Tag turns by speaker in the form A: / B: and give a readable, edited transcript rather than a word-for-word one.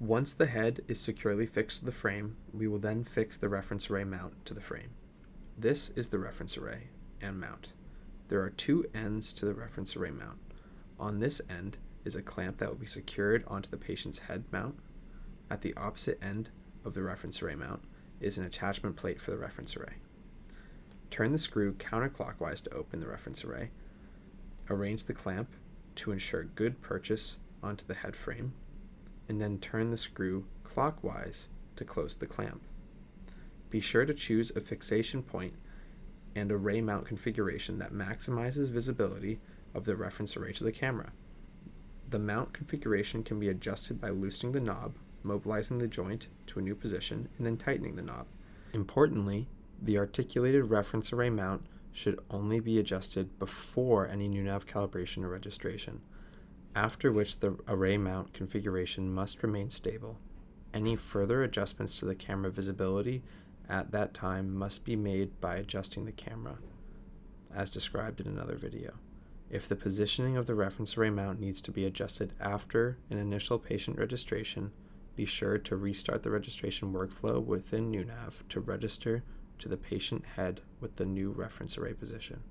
A: Once the head is securely fixed to the frame, we will then fix the reference array mount to the frame. This is the reference array and mount. There are two ends to the reference array mount. On this end is a clamp that will be secured onto the patient's head mount. At the opposite end of the reference array mount is an attachment plate for the reference array. Turn the screw counterclockwise to open the reference array. Arrange the clamp to ensure good purchase onto the head frame, and then turn the screw clockwise to close the clamp. Be sure to choose a fixation point and array mount configuration that maximizes visibility of the reference array to the camera. The mount configuration can be adjusted by loosening the knob, mobilizing the joint to a new position, and then tightening the knob. Importantly, the articulated reference array mount should only be adjusted before any NousNav calibration or registration, after which the array mount configuration must remain stable. Any further adjustments to the camera visibility at that time must be made by adjusting the camera, as described in another video. If the positioning of the reference array mount needs to be adjusted after an initial patient registration, be sure to restart the registration workflow within NousNav to register to the patient head with the new reference array position.